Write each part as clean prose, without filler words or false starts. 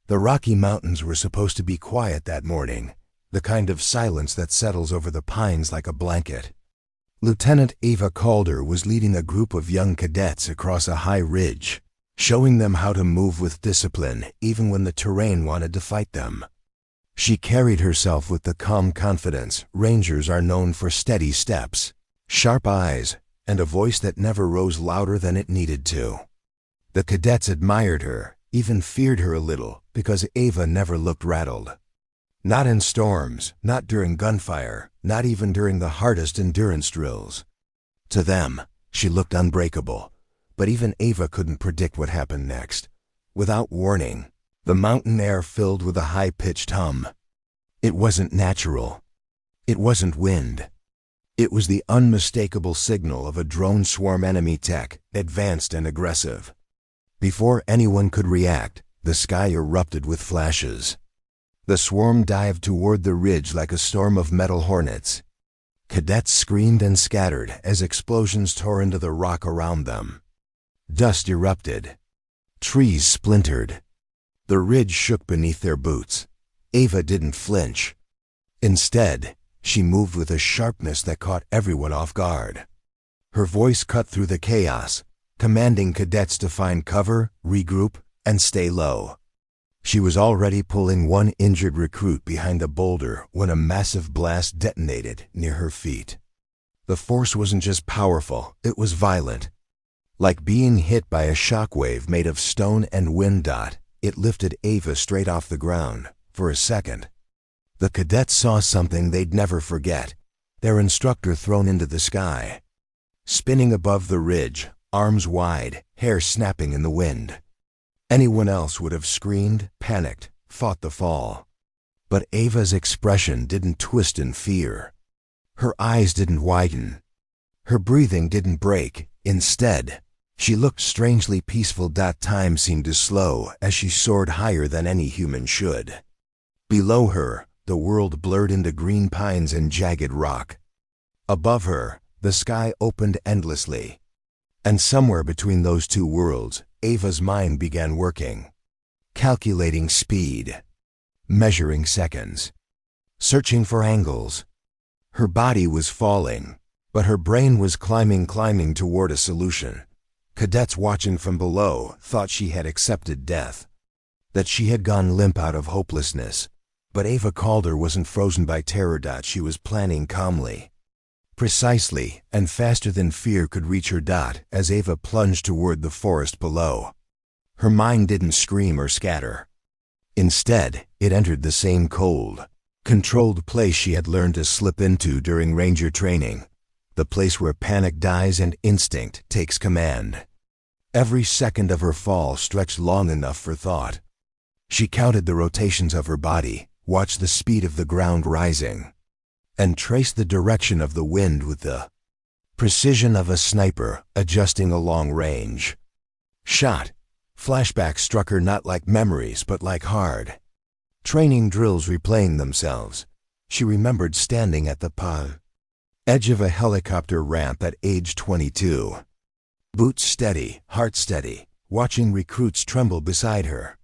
The Rocky Mountains were supposed to be quiet that morning, the kind of silence that settles over the pines like a blanket. Lieutenant Ava Calder was leading a group of young cadets across a high ridge, showing them how to move with discipline even when the terrain wanted to fight them. She carried herself with the calm confidence Rangers are known for: steady steps, sharp eyes, and a voice that never rose louder than it needed to. The cadets admired her, even feared her a little, because Ava never looked rattled. Not in storms, not during gunfire, not even during the hardest endurance drills. To them, she looked unbreakable, but even Ava couldn't predict what happened next. Without warning, the mountain air filled with a high-pitched hum. It wasn't natural. It wasn't wind. It was the unmistakable signal of a drone swarm, enemy tech, advanced and aggressive. Before anyone could react, the sky erupted with flashes. The swarm dived toward the ridge like a storm of metal hornets. Cadets screamed and scattered as explosions tore into the rock around them. Dust erupted. Trees splintered. The ridge shook beneath their boots. Ava didn't flinch. Instead, she moved with a sharpness that caught everyone off guard. Her voice cut through the chaos, commanding cadets to find cover, regroup, and stay low. She was already pulling one injured recruit behind a boulder when a massive blast detonated near her feet. The force wasn't just powerful, it was violent. Like being hit by a shockwave made of stone and wind. It lifted Ava straight off the ground. For a second, the cadets saw something they'd never forget: their instructor thrown into the sky. Spinning above the ridge, arms wide, hair snapping in the wind. Anyone else would have screamed, panicked, fought the fall. But Ava's expression didn't twist in fear. Her eyes didn't widen. Her breathing didn't break. Instead, she looked strangely peaceful. Time seemed to slow as she soared higher than any human should. Below her, the world blurred into green pines and jagged rock. Above her, the sky opened endlessly. And somewhere between those two worlds, Ava's mind began working. Calculating speed. Measuring seconds. Searching for angles. Her body was falling, but her brain was climbing toward a solution. Cadets watching from below thought she had accepted death, that she had gone limp out of hopelessness. But Ava Calder wasn't frozen by terror. She was planning calmly. Precisely, and faster than fear could reach her. As Ava plunged toward the forest below, her mind didn't scream or scatter. Instead, it entered the same cold, controlled place she had learned to slip into during Ranger training, the place where panic dies and instinct takes command. Every second of her fall stretched long enough for thought. She counted the rotations of her body, watched the speed of the ground rising, and traced the direction of the wind with the precision of a sniper adjusting a long range shot. Flashbacks struck her, not like memories but like hard training drills replaying themselves. She remembered standing at the edge of a helicopter ramp at age 22. Boots steady, heart steady, watching recruits tremble beside her.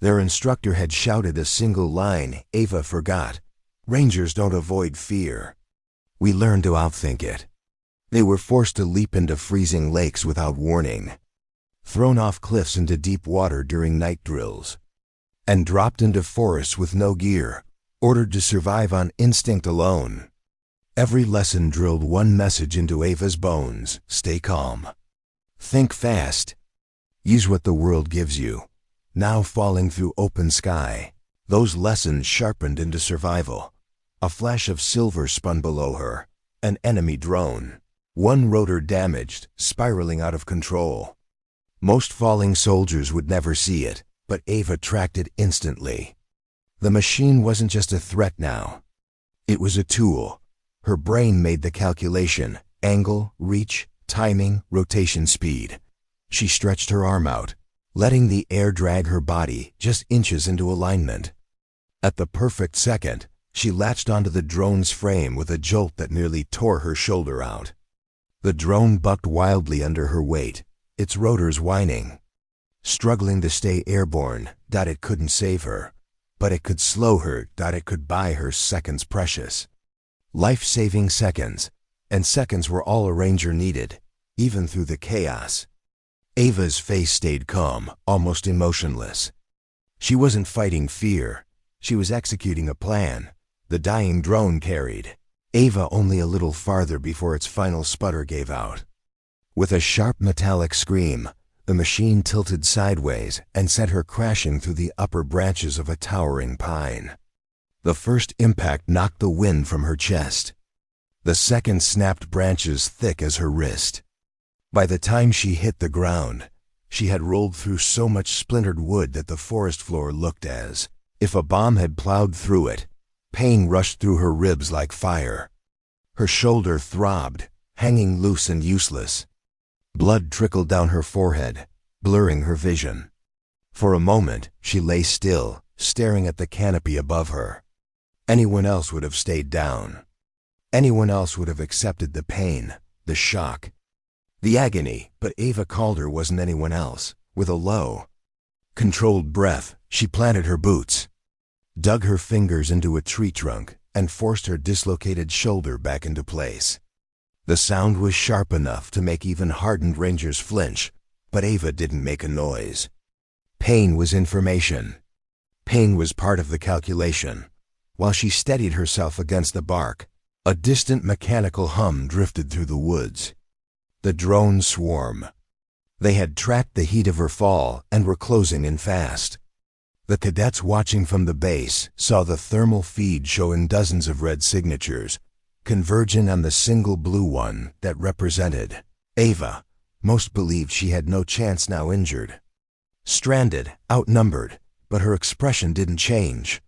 Their instructor had shouted a single line Ava forgot: Rangers don't avoid fear. We learn to outthink it. They were forced to leap into freezing lakes without warning, thrown off cliffs into deep water during night drills, and dropped into forests with no gear, ordered to survive on instinct alone. Every lesson drilled one message into Ava's bones: stay calm. Think fast. Use what the world gives you. Now falling through open sky, those lessons sharpened into survival. A flash of silver spun below her. An enemy drone. One rotor damaged, spiraling out of control. Most falling soldiers would never see it, but Ava tracked it instantly. The machine wasn't just a threat now. It was a tool. Her brain made the calculation: angle, reach, timing, rotation speed. She stretched her arm out, letting the air drag her body just inches into alignment. At the perfect second, she latched onto the drone's frame with a jolt that nearly tore her shoulder out. The drone bucked wildly under her weight, its rotors whining. struggling to stay airborne. It couldn't save her, but it could slow her. It could buy her seconds precious. Life-saving seconds, and seconds were all a ranger needed, even through the chaos. Ava's face stayed calm, almost emotionless. She wasn't fighting fear. She was executing a plan the dying drone carried. Ava only a little farther before its final sputter gave out. With a sharp metallic scream, the machine tilted sideways and sent her crashing through the upper branches of a towering pine. The first impact knocked the wind from her chest. The second snapped branches thick as her wrist. By the time she hit the ground, she had rolled through so much splintered wood that the forest floor looked as if a bomb had plowed through it. Pain rushed through her ribs like fire. Her shoulder throbbed, hanging loose and useless. Blood trickled down her forehead, blurring her vision. For a moment, she lay still, staring at the canopy above her. Anyone else would have stayed down. Anyone else would have accepted the pain, the shock, the agony, but Ava Calder wasn't anyone else. With a low, controlled breath, she planted her boots, dug her fingers into a tree trunk, and forced her dislocated shoulder back into place. The sound was sharp enough to make even hardened rangers flinch, but Ava didn't make a noise. Pain was information. Pain was part of the calculation. While she steadied herself against the bark, a distant mechanical hum drifted through the woods. The drone swarm. They had tracked the heat of her fall and were closing in fast. The cadets watching from the base saw the thermal feed showing dozens of red signatures, converging on the single blue one that represented Ava. Most believed she had no chance now, injured, stranded, outnumbered, but her expression didn't change.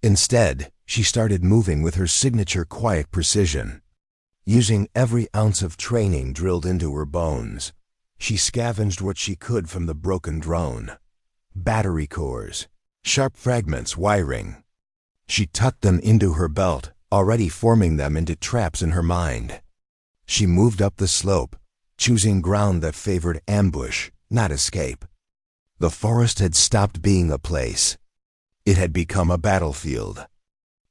Instead, she started moving with her signature quiet precision. Using every ounce of training drilled into her bones, she scavenged what she could from the broken drone. Battery cores, sharp fragments, wiring. She tucked them into her belt, already forming them into traps in her mind. She moved up the slope, choosing ground that favored ambush, not escape. The forest had stopped being a place. It had become a battlefield.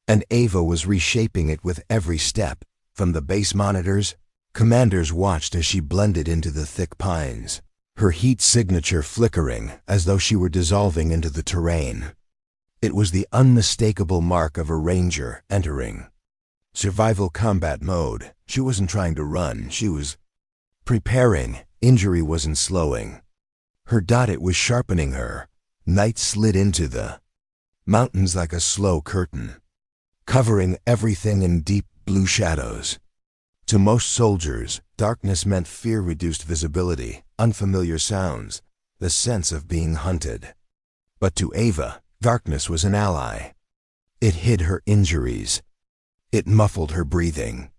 And Ava was reshaping it with every step. From the base monitors, commanders watched as she blended into the thick pines, her heat signature flickering as though she were dissolving into the terrain. It was the unmistakable mark of a ranger entering survival combat mode. She wasn't trying to run, she was preparing. Injury wasn't slowing her. It was sharpening her. Night slid into the mountains like a slow curtain, covering everything in deep blue shadows. To most soldiers, darkness meant fear-reduced visibility, unfamiliar sounds, the sense of being hunted. But to Ava, darkness was an ally. It hid her injuries. It muffled her breathing.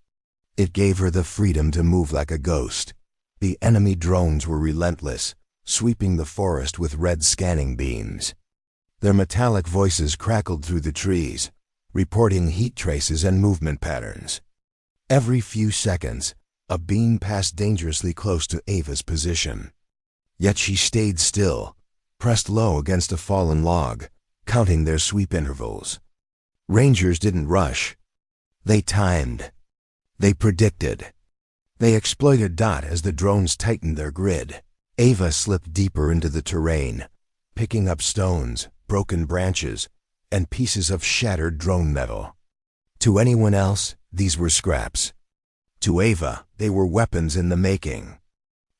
It gave her the freedom to move like a ghost. The enemy drones were relentless, sweeping the forest with red scanning beams. Their metallic voices crackled through the trees, reporting heat traces and movement patterns. Every few seconds, a beam passed dangerously close to Ava's position. Yet she stayed still, pressed low against a fallen log, counting their sweep intervals. Rangers didn't rush. They timed. They predicted. They exploited as the drones tightened their grid. Ava slipped deeper into the terrain, picking up stones, broken branches, and pieces of shattered drone metal. To anyone else, these were scraps. To Ava, they were weapons in the making.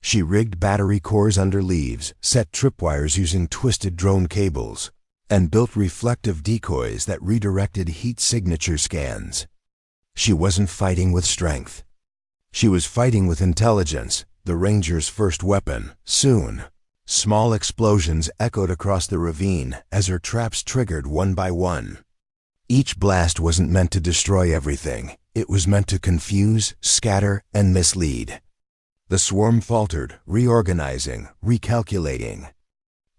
She rigged battery cores under leaves, set tripwires using twisted drone cables, and built reflective decoys that redirected heat signature scans. She wasn't fighting with strength. She was fighting with intelligence, the ranger's first weapon. Soon, small explosions echoed across the ravine as her traps triggered one by one. Each blast wasn't meant to destroy everything. It was meant to confuse, scatter, and mislead. The swarm faltered, reorganizing, recalculating.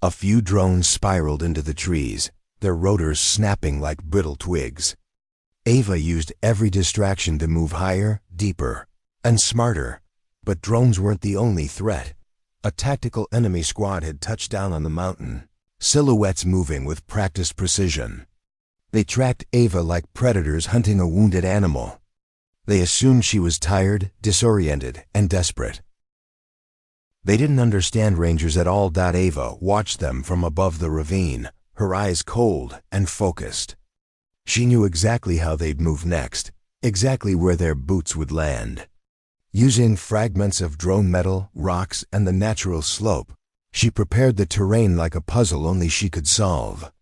A few drones spiraled into the trees, their rotors snapping like brittle twigs. Ava used every distraction to move higher, deeper, and smarter. But drones weren't the only threat. A tactical enemy squad had touched down on the mountain, silhouettes moving with practiced precision. They tracked Ava like predators hunting a wounded animal. They assumed she was tired, disoriented, and desperate. They didn't understand Rangers at all. Ava watched them from above the ravine, her eyes cold and focused. She knew exactly how they'd move next, exactly where their boots would land. Using fragments of drone metal, rocks, and the natural slope, she prepared the terrain like a puzzle only she could solve.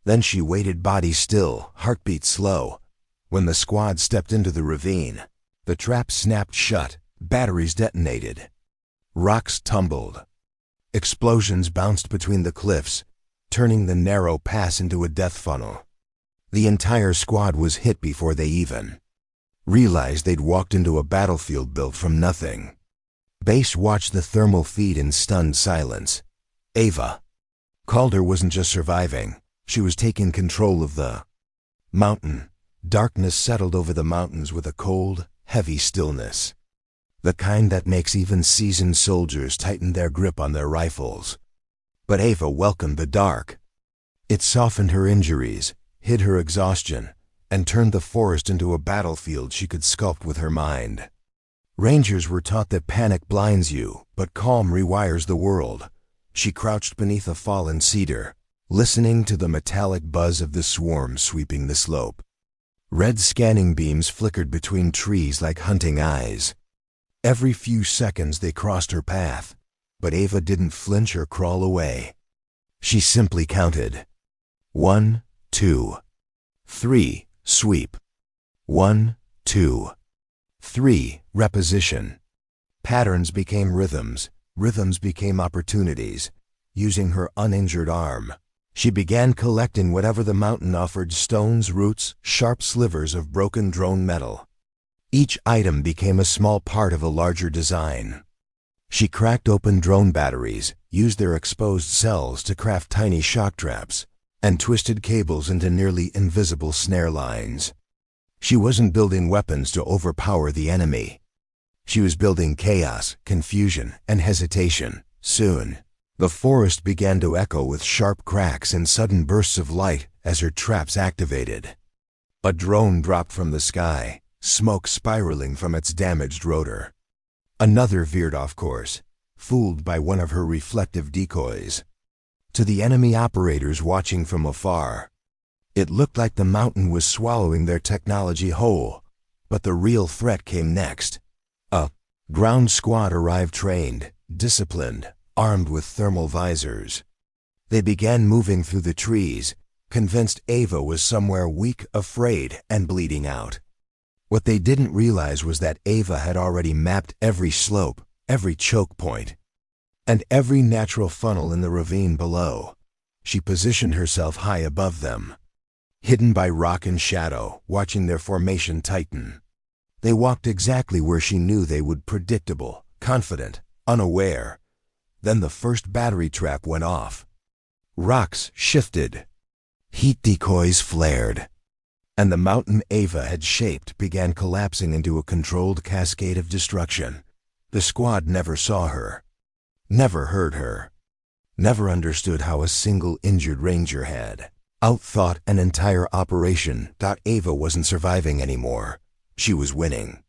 Then she waited, body still, heartbeat slow. When the squad stepped into the ravine, the trap snapped shut, batteries detonated. Rocks tumbled. Explosions bounced between the cliffs, turning the narrow pass into a death funnel. The entire squad was hit before they even realized they'd walked into a battlefield built from nothing. Base watched the thermal feed in stunned silence. Ava Calder wasn't just surviving, she was taking control of the mountain. Darkness settled over the mountains with a cold, heavy stillness. The kind that makes even seasoned soldiers tighten their grip on their rifles. But Ava welcomed the dark. It softened her injuries, hid her exhaustion, and turned the forest into a battlefield she could sculpt with her mind. Rangers were taught that panic blinds you, but calm rewires the world. She crouched beneath a fallen cedar, listening to the metallic buzz of the swarm sweeping the slope. Red scanning beams flickered between trees like hunting eyes. Every few seconds they crossed her path, but Ava didn't flinch or crawl away. She simply counted. 1, 2, 3, sweep. 1, 2, 3, repetition. Patterns became rhythms, rhythms became opportunities. Using her uninjured arm, she began collecting whatever the mountain offered: stones, roots, sharp slivers of broken drone metal. Each item became a small part of a larger design. She cracked open drone batteries, used their exposed cells to craft tiny shock traps, and twisted cables into nearly invisible snare lines. She wasn't building weapons to overpower the enemy. She was building chaos, confusion, and hesitation. Soon, the forest began to echo with sharp cracks and sudden bursts of light as her traps activated. A drone dropped from the sky, smoke spiraling from its damaged rotor. Another veered off course, fooled by one of her reflective decoys. To the enemy operators watching from afar, it looked like the mountain was swallowing their technology whole. But the real threat came next. A ground squad arrived, trained, disciplined, armed with thermal visors. They began moving through the trees, convinced Ava was somewhere weak, afraid, and bleeding out. What they didn't realize was that Ava had already mapped every slope, every choke point, and every natural funnel in the ravine below. She positioned herself high above them, hidden by rock and shadow, watching their formation tighten. They walked exactly where she knew they would, predictable, confident, unaware. Then the first battery trap went off. Rocks shifted. Heat decoys flared. And the mountain Ava had shaped began collapsing into a controlled cascade of destruction. The squad never saw her, never heard her, never understood how a single injured ranger had outthought an entire operation. Ava wasn't surviving anymore. She was winning.